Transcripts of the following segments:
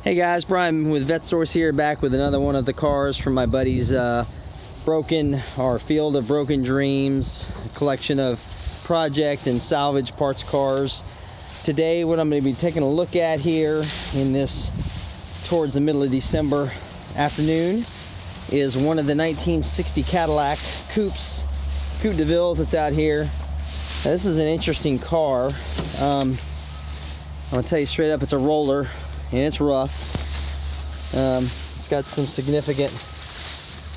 Hey guys, Brian with VetteSource here, back with another one of the cars from my buddy's Field of Broken Dreams, a collection of project and salvage parts cars. Today what I'm going to be taking a look at here in this towards the middle of December afternoon is one of the 1960 Cadillac Coupe Devilles that's out here. Now, this is an interesting car. I'm going to tell you straight up, it's a roller. And it's rough. It's got some significant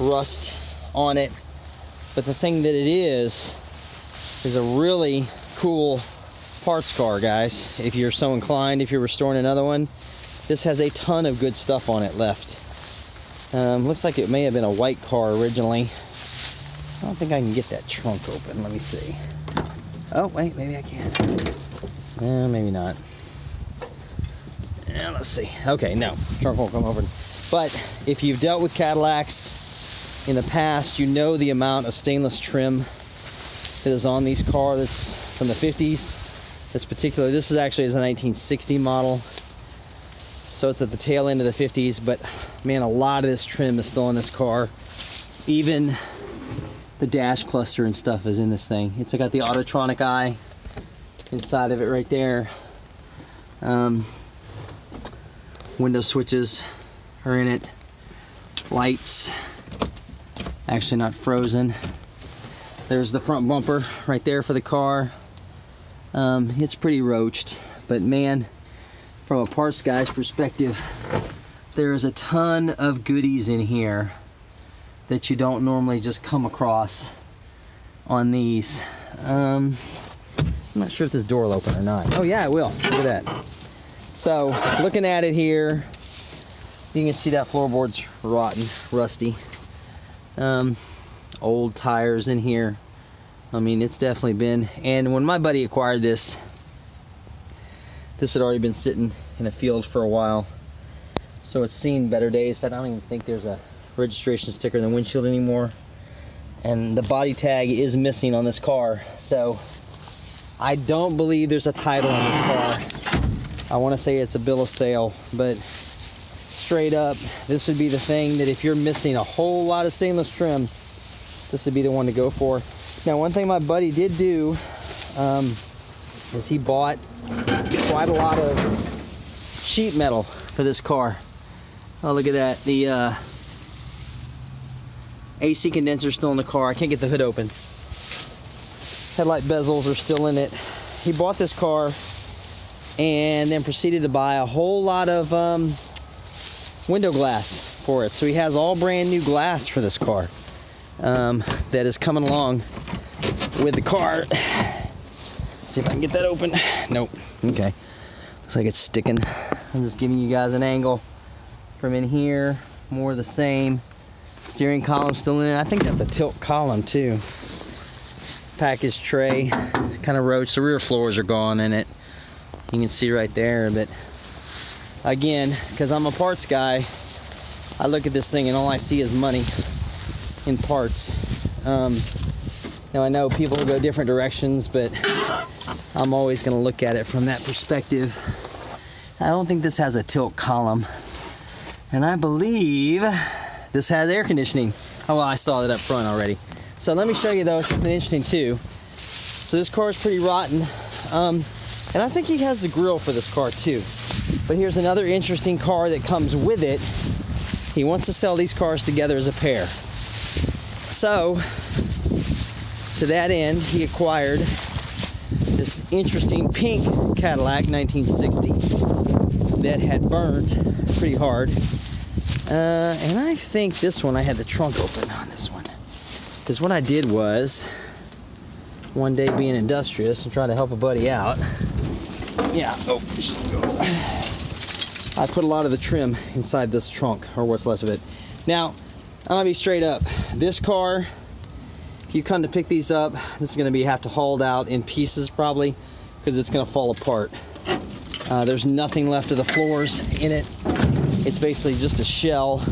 rust on it. But the thing that it is a really cool parts car, guys. If you're so inclined, if you're restoring another one, this has a ton of good stuff on it left. Looks like it may have been a white car originally. I don't think I can get that trunk open. Let me see. Oh, wait, maybe I can. Maybe not. Let's see. Okay, no, trunk won't come open. But if you've dealt with Cadillacs in the past, you know the amount of stainless trim that is on these cars. That's from the 50s. This is actually a 1960 model, so it's at the tail end of the 50s. But man, a lot of this trim is still on this car. Even the dash cluster and stuff is in this thing. It's got the Autotronic eye inside of it right there. Window switches are in it. Lights, actually not frozen. There's the front bumper right there for the car. It's pretty roached, but man, from a parts guy's perspective, there is a ton of goodies in here that you don't normally just come across on these. I'm not sure if this door will open or not. Oh yeah, it will. Look at that. So, looking at it here, you can see that floorboard's rotten, rusty. Old tires in here. I mean, it's definitely been. And when my buddy acquired this had already been sitting in a field for a while. So it's seen better days. In fact, I don't even think there's a registration sticker in the windshield anymore. And the body tag is missing on this car. So, I don't believe there's a title on this car. I want to say it's a bill of sale, but straight up, this would be the thing that if you're missing a whole lot of stainless trim, this would be the one to go for. Now, one thing my buddy did do is he bought quite a lot of sheet metal for this car. Oh, look at that. The AC condenser is still in the car. I can't get the hood open. Headlight bezels are still in it. He bought this car and then proceeded to buy a whole lot of window glass for it. So he has all brand new glass for this car that is coming along with the car. See if I can get that open. Nope. Okay. Looks like it's sticking. I'm just giving you guys an angle from in here. More of the same. Steering column still in it. I think that's a tilt column too. Package tray, kind of roached. The rear floors are gone in it. You can see right there, but again, because I'm a parts guy, I look at this thing and all I see is money in parts. Now I know people will go different directions, but I'm always going to look at it from that perspective. I don't think this has a tilt column, and I believe this has air conditioning. Oh, well, I saw that up front already. So let me show you though something interesting too. So this car is pretty rotten. And I think he has the grill for this car too. But here's another interesting car that comes with it. He wants to sell these cars together as a pair. So, to that end, he acquired this interesting pink Cadillac 1960 that had burned pretty hard. And I think this one, I had the trunk open on this one. Because what I did was, one day being industrious and trying to help a buddy out, I put a lot of the trim inside this trunk, or what's left of it. Now, I'm gonna be straight up. This car, if you come to pick these up, this is gonna have to hauled out in pieces probably, because it's gonna fall apart. There's nothing left of the floors in it. It's basically just a shell.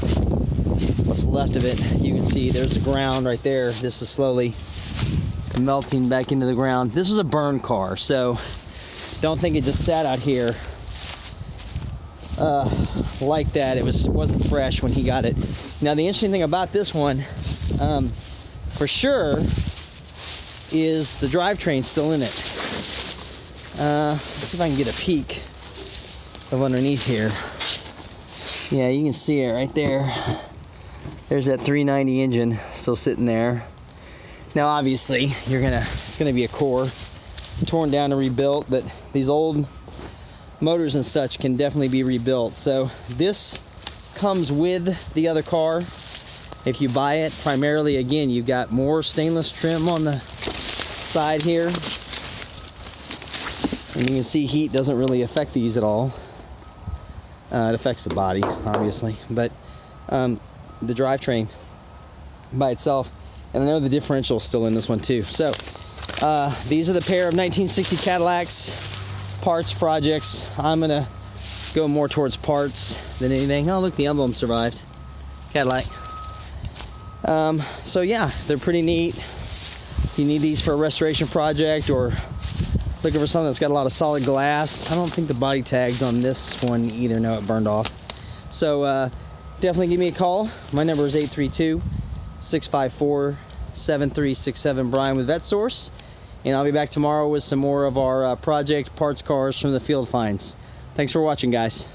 What's left of it, you can see there's the ground right there. This is slowly melting back into the ground. This was a burn car, so don't think it just sat out here like that. It wasn't fresh when he got it. Now the interesting thing about this one, for sure, is the drivetrain still in it. Let's see if I can get a peek of underneath here. Yeah, you can see it right there. There's that 390 engine still sitting there. Now obviously it's gonna be a core torn down and rebuilt, but these old motors and such can definitely be rebuilt. So this comes with the other car if you buy it. Primarily, again, you've got more stainless trim on the side here, and you can see heat doesn't really affect these at all. It affects the body, obviously, but the drivetrain by itself, and I know the differential is still in this one too. So these are the pair of 1960 Cadillacs parts projects. I'm gonna go more towards parts than anything. Oh look, the emblem survived. Cadillac. So yeah, they're pretty neat. If you need these for a restoration project or looking for something that's got a lot of solid glass. I don't think the body tags on this one either. No, it burned off. So definitely give me a call. My number is 832-654-7367. Brian with VetteSource. And I'll be back tomorrow with some more of our project parts cars from the field finds. Thanks for watching, guys.